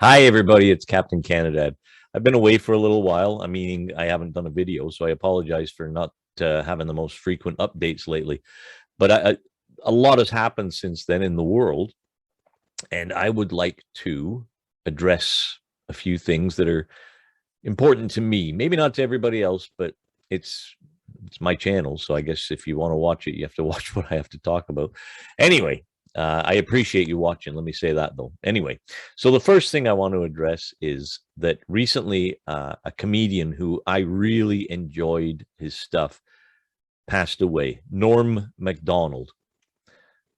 Hi, everybody. It's Captain Canadad. I've been away for a little while. I mean, I haven't done a video, so I apologize for not having the most frequent updates lately. But a lot has happened since then in the world, and I would like to address a few things that are important to me. Maybe not to everybody else, but it's it's my channel, so I guess if you want to watch it, you have to watch what I have to talk about. Anyway, I appreciate you watching. Let me say that, though. Anyway, so the first thing I want to address is that recently a comedian who I really enjoyed his stuff passed away, Norm Macdonald.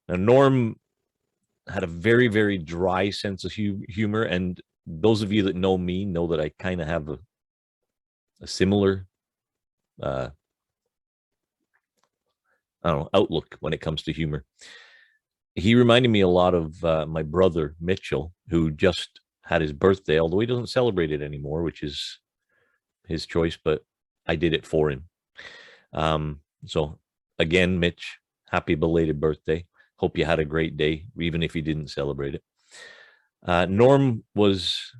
Now, Norm had a very, very dry sense of humor, and those of you that know me know that I kind of have a similar I don't know, outlook when it comes to humor. He reminded me a lot of my brother Mitchell, who just had his birthday, although he doesn't celebrate it anymore, which is his choice, but I did it for him. So again, Mitch, happy belated birthday. Hope you had a great day, even if you didn't celebrate it. Norm was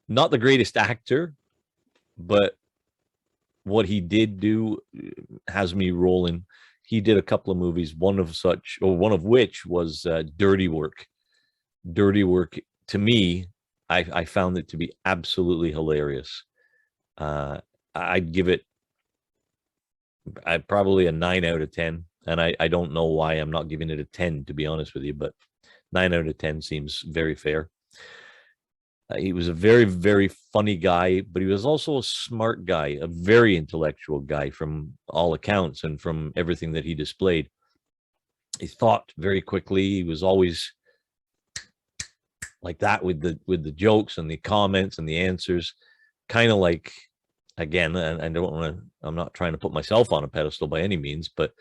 not the greatest actor, but what he did do has me rolling. He did a couple of movies, one of which was Dirty Work. Dirty Work, to me, I found it to be absolutely hilarious. I'd give it probably a 9 out of 10. And I don't know why I'm not giving it a 10, to be honest with you, but 9 out of 10 seems very fair. He was a very, very funny guy, but he was also a smart guy, a very intellectual guy from all accounts and from everything that he displayed. He thought very quickly. He was always like that with the jokes and the comments and the answers, kind of like, again, and I don't want to, I'm not trying to put myself on a pedestal by any means, but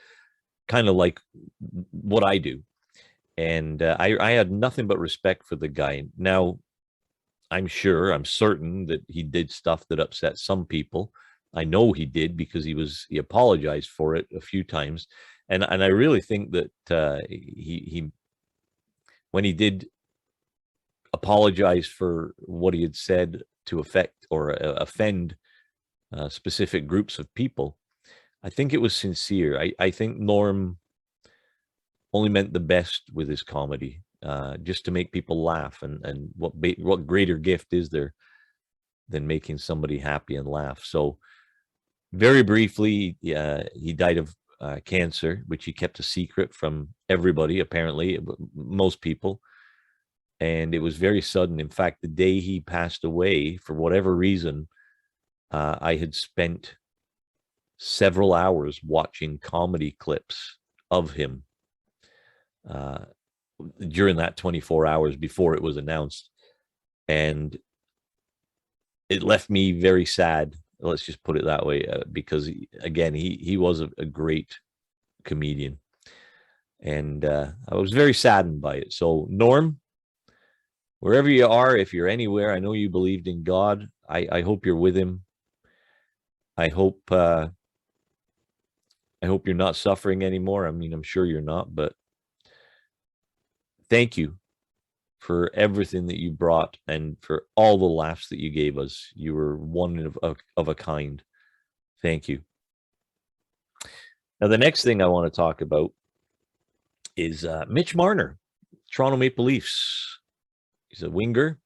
kind of like what I do. And I had nothing but respect for the guy. Now, I'm certain that he did stuff that upset some people. I know he did because he apologized for it a few times, and I really think that he when he did apologize for what he had said to affect or offend specific groups of people, I think it was sincere. I think Norm only meant the best with his comedy. Just to make people laugh, and what greater gift is there than making somebody happy and laugh? So, very briefly, he died of cancer, which he kept a secret from everybody, apparently, most people, and it was very sudden. In fact, the day he passed away, for whatever reason, I had spent several hours watching comedy clips of him. During that 24 hours before it was announced, and it left me very sad, let's just put it that way, because again, he was a great comedian, and I was very saddened by it. So, Norm, wherever you are, if you're anywhere, I know you believed in God. I hope you're with him. I hope you're not suffering anymore. I mean, I'm sure you're not, but thank you for everything that you brought and for all the laughs that you gave us. You were one of a kind. Thank you. Now, the next thing I want to talk about is Mitch Marner, Toronto Maple Leafs. He's a winger.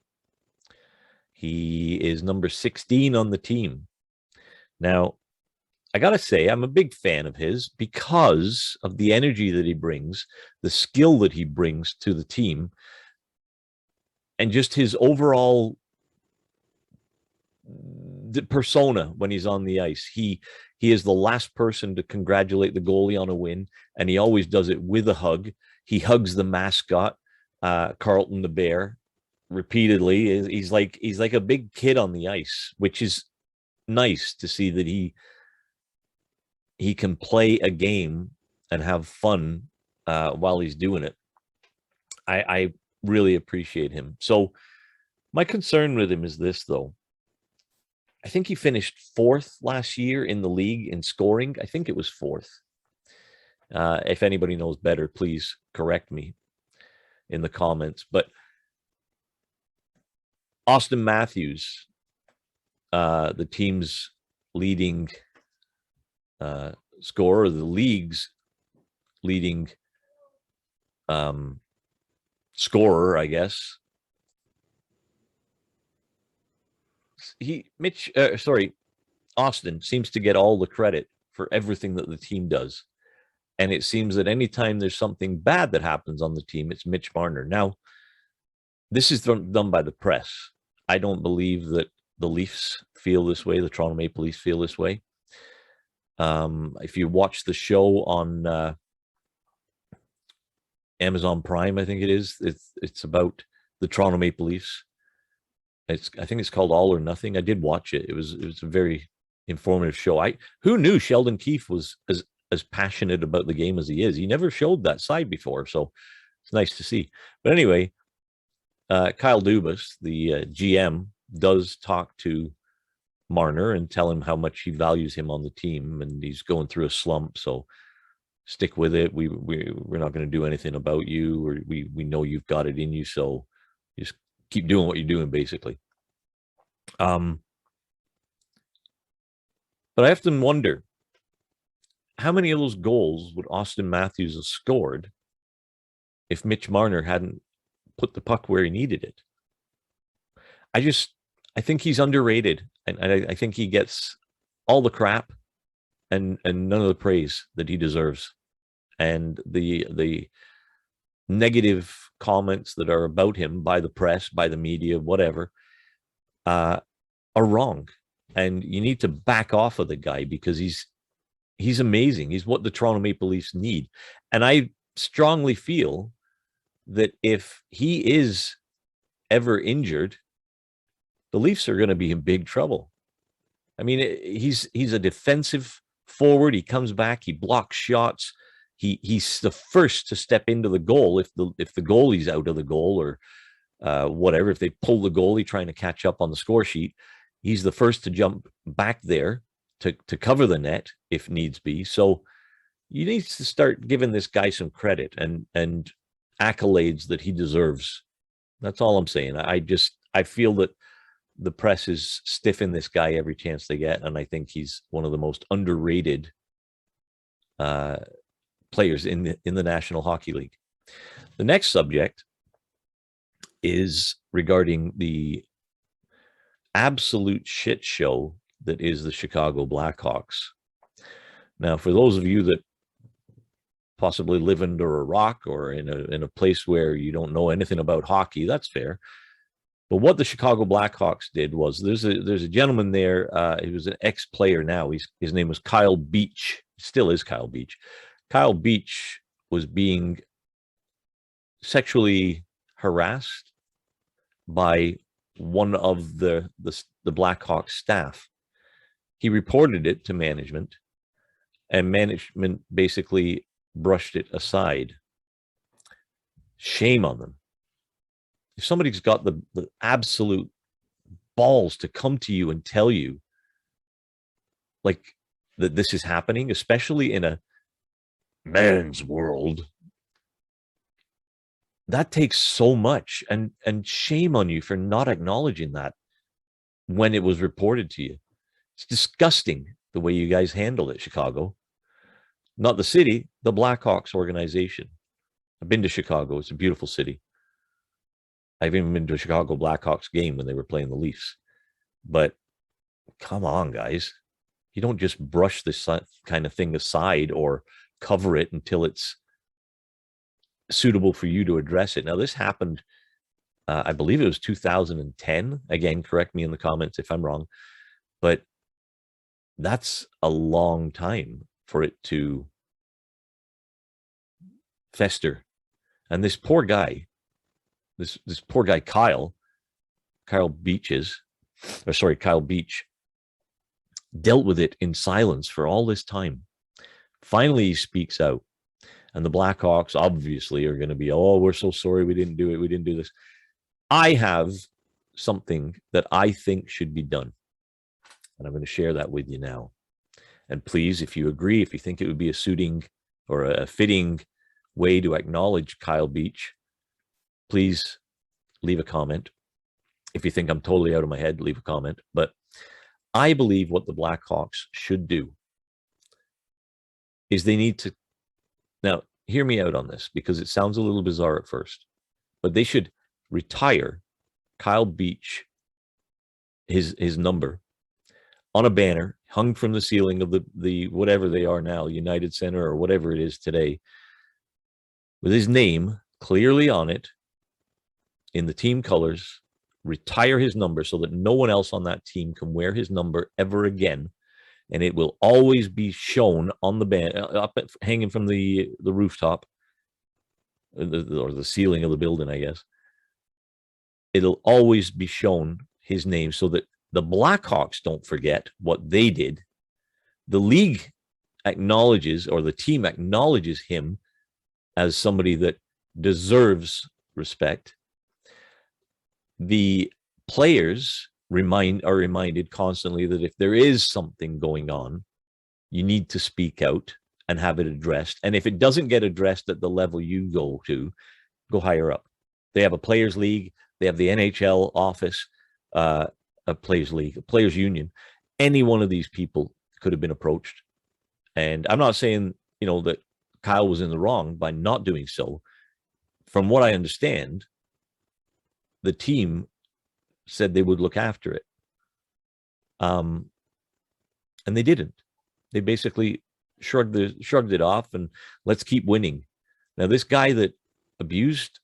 He is number 16 on the team. Now, I got to say, I'm a big fan of his because of the energy that he brings, the skill that he brings to the team, and just his overall persona when he's on the ice. He is the last person to congratulate the goalie on a win, and he always does it with a hug. He hugs the mascot, Carlton the Bear, repeatedly. He's like a big kid on the ice, which is nice to see that he can play a game and have fun while he's doing it. I really appreciate him. So my concern with him is this, though. I think he finished 4th last year in the league in scoring. I think it was 4th. If anybody knows better, please correct me in the comments. But Austin Matthews, the team's leading scorer, the league's leading scorer, I guess. Austin seems to get all the credit for everything that the team does. And it seems that anytime there's something bad that happens on the team, it's Mitch Marner. Now, this is done by the press. I don't believe that the Leafs feel this way. The Toronto Maple Leafs feel this way. If you watch the show on Amazon Prime, I think it is, it's about the Toronto Maple Leafs. I think it's called All or Nothing. I did watch it. It was a very informative show. Who knew Sheldon Keefe was as passionate about the game as he is? He never showed that side before, so it's nice to see. But anyway, Kyle Dubas, the GM, does talk to Marner and tell him how much he values him on the team, and he's going through a slump. So stick with it. We're not going to do anything about you, or we know you've got it in you. So just keep doing what you're doing, basically. But I often wonder, how many of those goals would Austin Matthews have scored if Mitch Marner hadn't put the puck where he needed it? I think he's underrated, and I think he gets all the crap and none of the praise that he deserves. And the negative comments that are about him by the press, by the media, whatever, are wrong. And you need to back off of the guy, because he's amazing. He's what the Toronto Maple Leafs need. And I strongly feel that if he is ever injured, the Leafs are going to be in big trouble. I mean, he's a defensive forward. He comes back, he blocks shots. He's the first to step into the goal if the goalie's out of the goal, or whatever. If they pull the goalie trying to catch up on the score sheet, he's the first to jump back there to cover the net if needs be. So you need to start giving this guy some credit and accolades that he deserves. That's all I'm saying. I feel that the press is stiffing this guy every chance they get, and I think he's one of the most underrated players in the National Hockey League. The next subject is regarding the absolute shit show that is the Chicago Blackhawks. Now, for those of you that possibly live under a rock or in a place where you don't know anything about hockey, that's fair. But what the Chicago Blackhawks did was, there's a gentleman there. He was an ex-player now. His name was Kyle Beach. Still is Kyle Beach. Kyle Beach was being sexually harassed by one of the Blackhawks staff. He reported it to management, and management basically brushed it aside. Shame on them. If somebody's got the absolute balls to come to you and tell you like that this is happening, especially in a man's world, that takes so much, and shame on you for not acknowledging that when it was reported to you. It's disgusting the way you guys handled it, Chicago. Not the city, the Blackhawks organization. I've been to Chicago. It's a beautiful city. I've even been to a Chicago Blackhawks game when they were playing the Leafs. But come on, guys. You don't just brush this kind of thing aside or cover it until it's suitable for you to address it. Now, this happened, I believe it was 2010. Again, correct me in the comments if I'm wrong. But that's a long time for it to fester. And this poor guy, this poor guy, Kyle Beach, dealt with it in silence for all this time. Finally, he speaks out. And the Blackhawks obviously are going to be, oh, we're so sorry, we didn't do it, we didn't do this. I have something that I think should be done. And I'm going to share that with you now. And please, if you agree, if you think it would be a suiting or a fitting way to acknowledge Kyle Beach, please leave a comment. If you think I'm totally out of my head, leave a comment. But I believe what the Blackhawks should do is they need to, now hear me out on this because it sounds a little bizarre at first, but they should retire Kyle Beach, his number, on a banner hung from the ceiling of the whatever they are now, United Center or whatever it is today, with his name clearly on it in the team colors. Retire his number so that no one else on that team can wear his number ever again, and it will always be shown on the band, up hanging from the rooftop or the ceiling of the building, I guess. It'll always be shown his name so that the Blackhawks don't forget what they did. The league acknowledges, or the team acknowledges him as somebody that deserves respect. The players are reminded constantly that if there is something going on, you need to speak out and have it addressed. And if it doesn't get addressed at the level you go to, go higher up. They have a players league. They have the NHL office, a players league, a players union. Any one of these people could have been approached. And I'm not saying, that Kyle was in the wrong by not doing so. From what I understand, the team said they would look after it. And they didn't. They basically shrugged it off and let's keep winning. Now, this guy that abused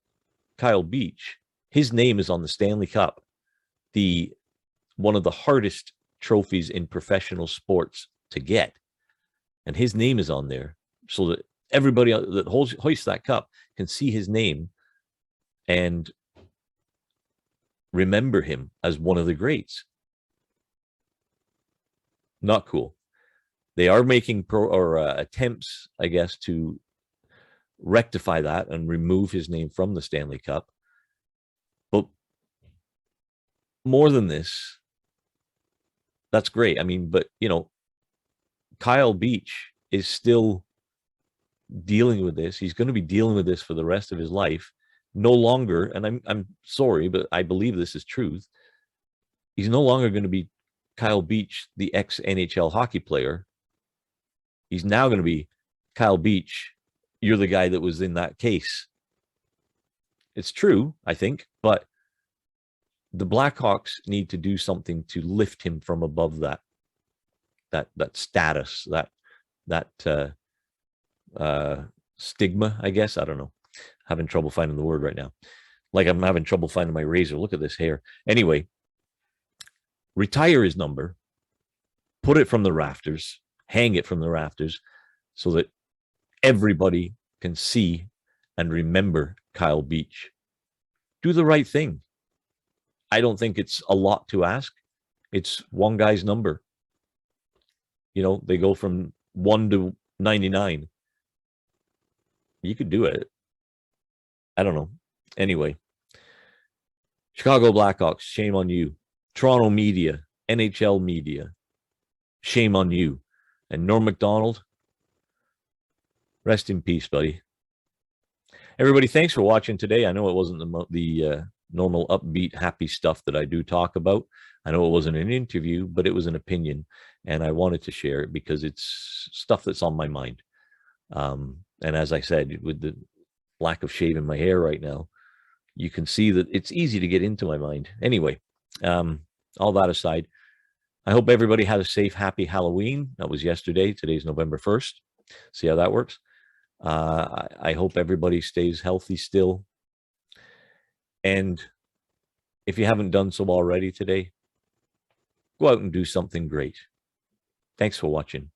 Kyle Beach, his name is on the Stanley Cup, one of the hardest trophies in professional sports to get. And his name is on there so that everybody that hoists that cup can see his name and remember him as one of the greats. Not cool. They are making attempts, I guess, to rectify that and remove his name from the Stanley Cup. But more than this, that's great. I mean, but Kyle Beach is still dealing with this. He's going to be dealing with this for the rest of his life. No longer, and I'm sorry, but I believe this is truth. He's no longer going to be Kyle Beach, the ex-NHL hockey player. He's now going to be Kyle Beach. You're the guy that was in that case. It's true, I think, but the Blackhawks need to do something to lift him from above that status, that stigma, I guess. I don't know. Having trouble finding the word right now. Like I'm having trouble finding my razor. Look at this hair. Anyway, retire his number, put it from the rafters, hang it from the rafters so that everybody can see and remember Kyle Beach. Do the right thing. I don't think it's a lot to ask. It's one guy's number. They go from 1 to 99. You could do it. I don't know. Anyway, Chicago Blackhawks, shame on you. Toronto media, NHL media, shame on you. And Norm Macdonald, rest in peace, buddy. Everybody, thanks for watching today. I know it wasn't the normal upbeat, happy stuff that I do talk about. I know it wasn't an interview, but it was an opinion. And I wanted to share it because it's stuff that's on my mind. And as I said, with the lack of shaving my hair right now, you can see that it's easy to get into my mind. Anyway, all that aside, I hope everybody had a safe, happy Halloween. That was yesterday. Today's November 1st. See how that works? I hope everybody stays healthy still. And if you haven't done so already today, go out and do something great. Thanks for watching.